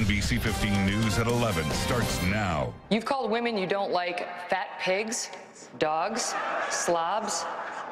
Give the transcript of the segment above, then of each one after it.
NBC 15 News at 11 starts now. You've called women you don't like fat pigs, dogs, slobs,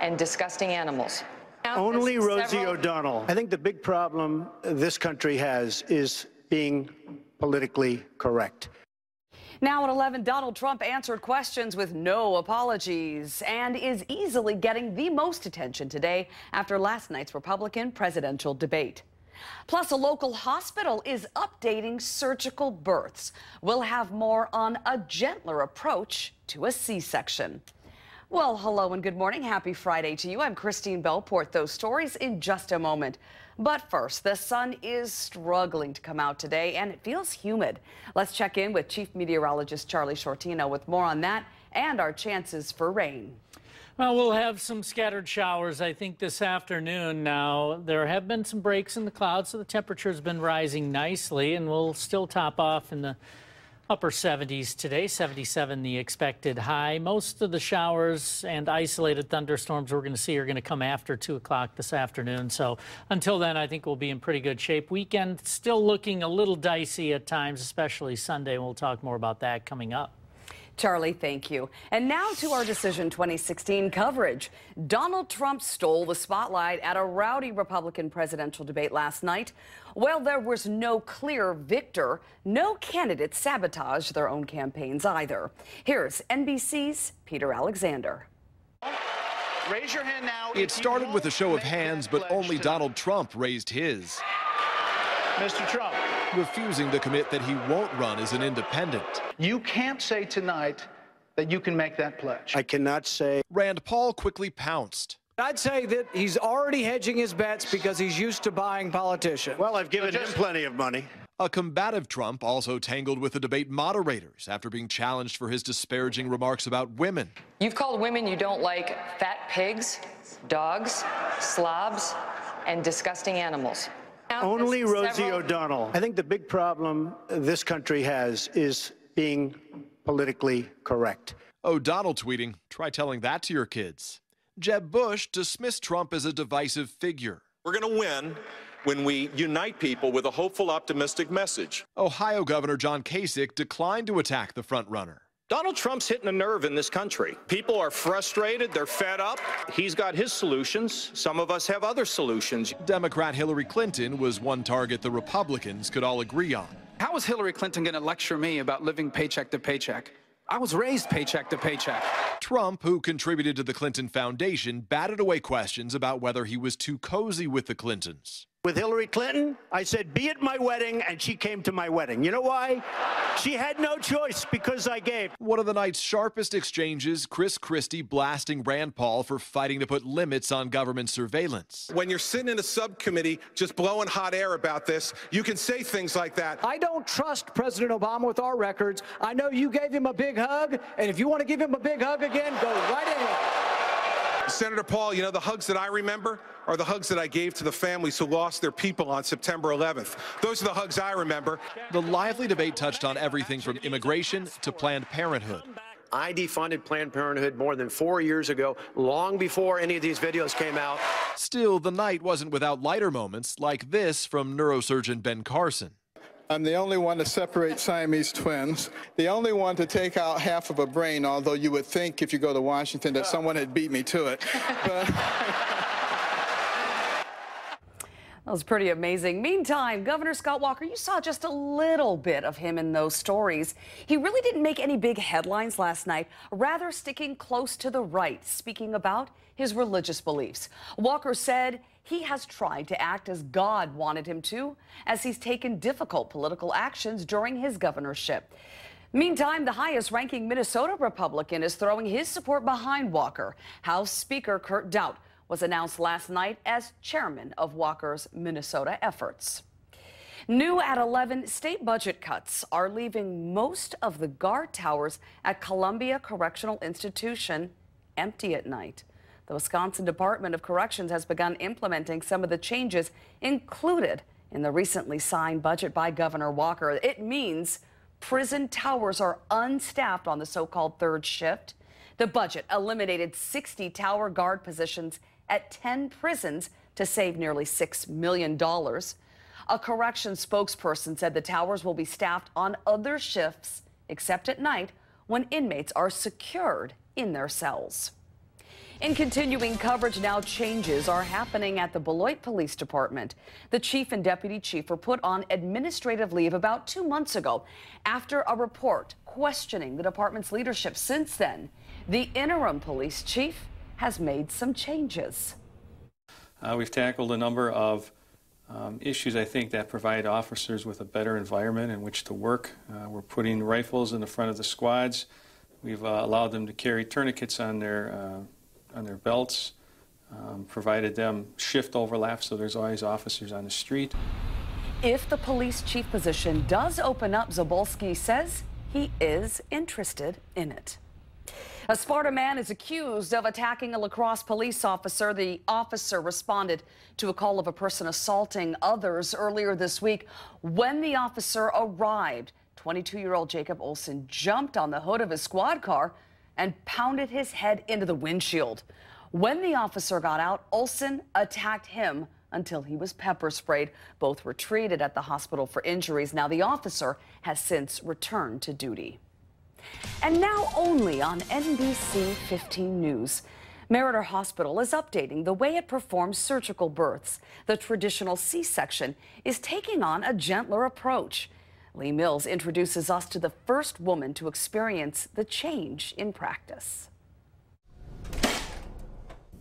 and disgusting animals. Only Rosie O'Donnell. I think the big problem this country has is being politically correct. Now at 11, Donald Trump answered questions with no apologies and is easily getting the most attention today after last night's Republican presidential debate. Plus, a local hospital is updating surgical births. We'll have more on a gentler approach to a C-section. Well, hello and good morning. Happy Friday to you. I'm Christine Belport. Those stories in just a moment. But first, the sun is struggling to come out today, and it feels humid. Let's check in with Chief Meteorologist Charlie Shortino with more on that and our chances for rain. Well, we'll have some scattered showers, I think, this afternoon. Now, there have been some breaks in the clouds, so the temperature has been rising nicely, and we'll still top off in the upper 70s today, 77 the expected high. Most of the showers and isolated thunderstorms we're going to see are going to come after 2 o'clock this afternoon. So until then, I think we'll be in pretty good shape. Weekend still looking a little dicey at times, especially Sunday. We'll talk more about that coming up. Charlie, thank you. And now to our Decision 2016 coverage. Donald Trump stole the spotlight at a rowdy Republican presidential debate last night. While there was no clear victor, no candidates sabotaged their own campaigns either. Here's NBC's Peter Alexander. Raise your hand now. It started with a show of hands, but only Donald Trump raised his. Mr. Trump, refusing to commit that he won't run as an independent. You can't say tonight that you can make that pledge. I cannot say. Rand Paul quickly pounced. I'd say that he's already hedging his bets because he's used to buying politicians. Well, I've given him plenty of money. A combative Trump also tangled with the debate moderators after being challenged for his disparaging remarks about women. You've called women you don't like fat pigs, dogs, slobs, and disgusting animals. Only Rosie O'Donnell. I think the big problem this country has is being politically correct. O'Donnell tweeting, try telling that to your kids. Jeb Bush dismissed Trump as a divisive figure. We're going to win when we unite people with a hopeful, optimistic message. Ohio Governor John Kasich declined to attack the frontrunner. Donald Trump's hitting a nerve in this country. People are frustrated. They're fed up. He's got his solutions. Some of us have other solutions. Democrat Hillary Clinton was one target the Republicans could all agree on. How is Hillary Clinton going to lecture me about living paycheck to paycheck? I was raised paycheck to paycheck. Trump, who contributed to the Clinton Foundation, batted away questions about whether he was too cozy with the Clintons. With Hillary Clinton, I said, be at my wedding, and she came to my wedding. You know why? She had no choice because I gave. One of the night's sharpest exchanges, Chris Christie blasting Rand Paul for fighting to put limits on government surveillance. When you're sitting in a subcommittee just blowing hot air about this, you can say things like that. I don't trust President Obama with our records. I know you gave him a big hug, and if you want to give him a big hug again, go right ahead. Senator Paul, you know, the hugs that I remember are the hugs that I gave to the families who lost their people on September 11th. Those are the hugs I remember. The lively debate touched on everything from immigration to Planned Parenthood. I defunded Planned Parenthood more than 4 years ago, long before any of these videos came out. Still, the night wasn't without lighter moments like this from neurosurgeon Ben Carson. I'm the only one to separate Siamese twins, the only one to take out half of a brain, although you would think if you go to Washington that someone had beat me to it. But that was pretty amazing. Meantime, Governor Scott Walker, you saw just a little bit of him in those stories. He really didn't make any big headlines last night, rather sticking close to the right, speaking about his religious beliefs. Walker said he has tried to act as God wanted him to, as he's taken difficult political actions during his governorship. Meantime, the highest-ranking Minnesota Republican is throwing his support behind Walker. House Speaker Kurt Daudt was announced last night as chairman of Walker's Minnesota efforts. New at 11, state budget cuts are leaving most of the guard towers at Columbia Correctional Institution empty at night. The Wisconsin Department of Corrections has begun implementing some of the changes included in the recently signed budget by Governor Walker. It means prison towers are unstaffed on the so-called third shift. The budget eliminated 60 tower guard positions at 10 prisons to save nearly $6 million. A corrections spokesperson said the towers will be staffed on other shifts, except at night when inmates are secured in their cells. In continuing coverage now, changes are happening at the Beloit Police Department. The chief and deputy chief were put on administrative leave about 2 months ago after a report questioning the department's leadership. Since then, the interim police chief has made some changes. We've tackled a number of issues, I think, that provide officers with a better environment in which to work. We're putting rifles in the front of the squads. We've allowed them to carry tourniquets on their belts, provided them shift overlap so there's always officers on the street. If the police chief position does open up, Zabolski says he is interested in it. A Sparta man is accused of attacking a La Crosse police officer. The officer responded to a call of a person assaulting others earlier this week. When the officer arrived, 22-year-old Jacob Olson jumped on the hood of his squad car and pounded his head into the windshield. When the officer got out, Olson attacked him until he was pepper sprayed. Both were treated at the hospital for injuries. Now the officer has since returned to duty. And now only on NBC 15 News. Meriter Hospital is updating the way it performs surgical births. The traditional C-section is taking on a gentler approach. Lee Mills introduces us to the first woman to experience the change in practice.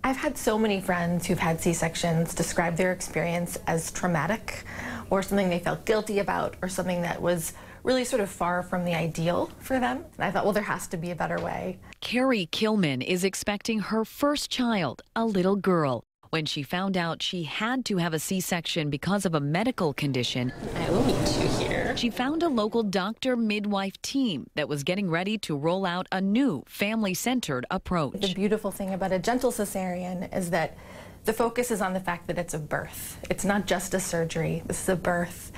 I've had so many friends who've had C-sections describe their experience as traumatic, or something they felt guilty about, or something that was really sort of far from the ideal for them. And I thought, well, there has to be a better way. Carrie Kilman is expecting her first child, a little girl. When she found out she had to have a C-section because of a medical condition, I will meet you here. She found a local doctor-midwife team that was getting ready to roll out a new family-centered approach. The beautiful thing about a gentle cesarean is that the focus is on the fact that it's a birth. It's not just a surgery. This is a birth.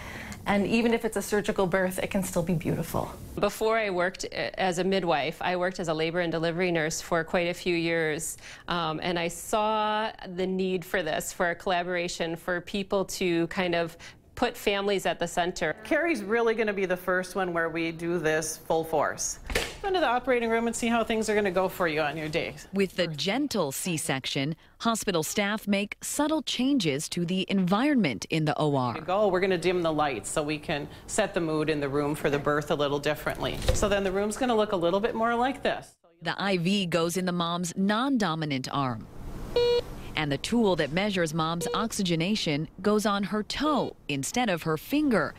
And even if it's a surgical birth, it can still be beautiful. Before I worked as a midwife, I worked as a labor and delivery nurse for quite a few years. And I saw the need for this, for a collaboration, for people to kind of put families at the center. Carrie's really going to be the first one where we do this full force. Go into the operating room and see how things are going to go for you on your day. With the gentle C-section, hospital staff make subtle changes to the environment in the OR. We're going to dim the lights so we can set the mood in the room for the birth a little differently. So then the room's going to look a little bit more like this. The IV goes in the mom's non-dominant arm. And the tool that measures mom's oxygenation goes on her toe instead of her finger,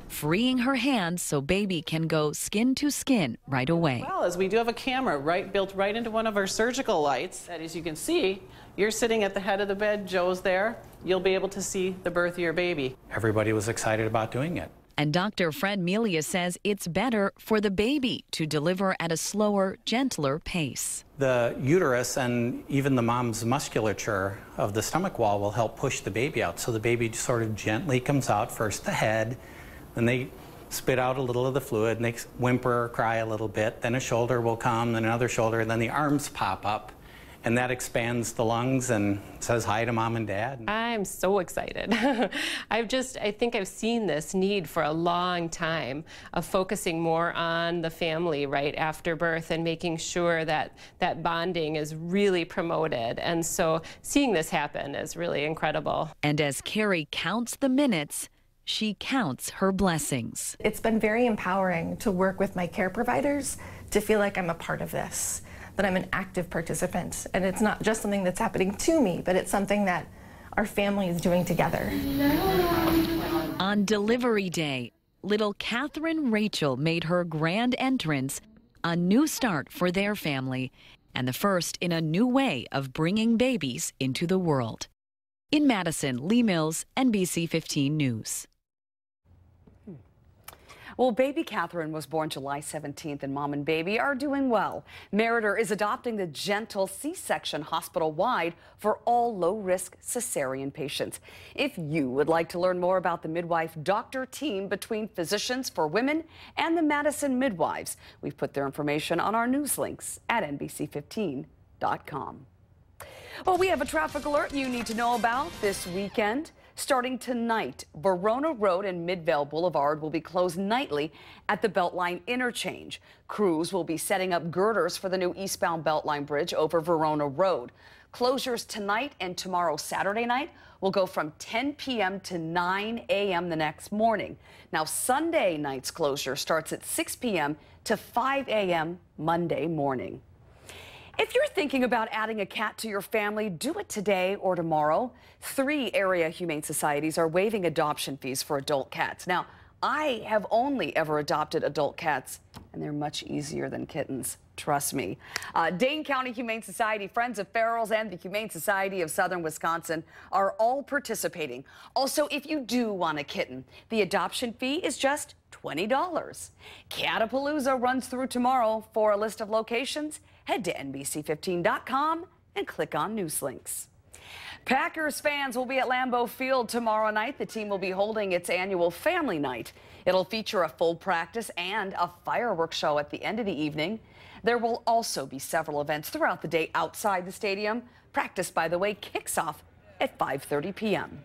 freeing her hands so baby can go skin to skin right away. Well, as we do have a camera built right into one of our surgical lights. And as you can see, you're sitting at the head of the bed, Joe's there. You'll be able to see the birth of your baby. Everybody was excited about doing it. And Dr. Fred Melia says it's better for the baby to deliver at a slower, gentler pace. The uterus and even the mom's musculature of the stomach wall will help push the baby out. So the baby sort of gently comes out, first the head, then they spit out a little of the fluid, and they whimper or cry a little bit, then a shoulder will come, then another shoulder, and then the arms pop up. And that expands the lungs and says hi to mom and dad. I'm so excited. I think I've seen this need for a long time of focusing more on the family right after birth and making sure that that bonding is really promoted. And so seeing this happen is really incredible. And as Carrie counts the minutes, she counts her blessings. It's been very empowering to work with my care providers to feel like I'm a part of this, that I'm an active participant. And it's not just something that's happening to me, but it's something that our family is doing together. On delivery day, little Catherine Rachel made her grand entrance, a new start for their family, and the first in a new way of bringing babies into the world. In Madison, Lee Mills, NBC 15 News. Well, baby Catherine was born July 17th, and mom and baby are doing well. Meriter is adopting the gentle C-section hospital-wide for all low-risk cesarean patients. If you would like to learn more about the midwife-doctor team between Physicians for Women and the Madison Midwives, we've put their information on our news links at NBC15.com. Well, we have a traffic alert you need to know about this weekend. Starting tonight, Verona Road and Midvale Boulevard will be closed nightly at the Beltline interchange. Crews will be setting up girders for the new eastbound Beltline bridge over Verona Road. Closures tonight and tomorrow, Saturday night, will go from 10 p.m. to 9 a.m. the next morning. Now, Sunday night's closure starts at 6 p.m. to 5 a.m. Monday morning. If you're thinking about adding a cat to your family, do it today or tomorrow. 3 area humane societies are waiving adoption fees for adult cats. Now, I have only ever adopted adult cats, and they're much easier than kittens. Trust me. Dane County Humane Society, Friends of Ferals, and the Humane Society of Southern Wisconsin are all participating. Also, if you do want a kitten, the adoption fee is just $20. Catapalooza runs through tomorrow. For a list of locations, head to NBC15.com and click on News Links. Packers fans will be at Lambeau Field tomorrow night. The team will be holding its annual family night. It'll feature a full practice and a fireworks show at the end of the evening. There will also be several events throughout the day outside the stadium. Practice, by the way, kicks off at 5:30 p.m.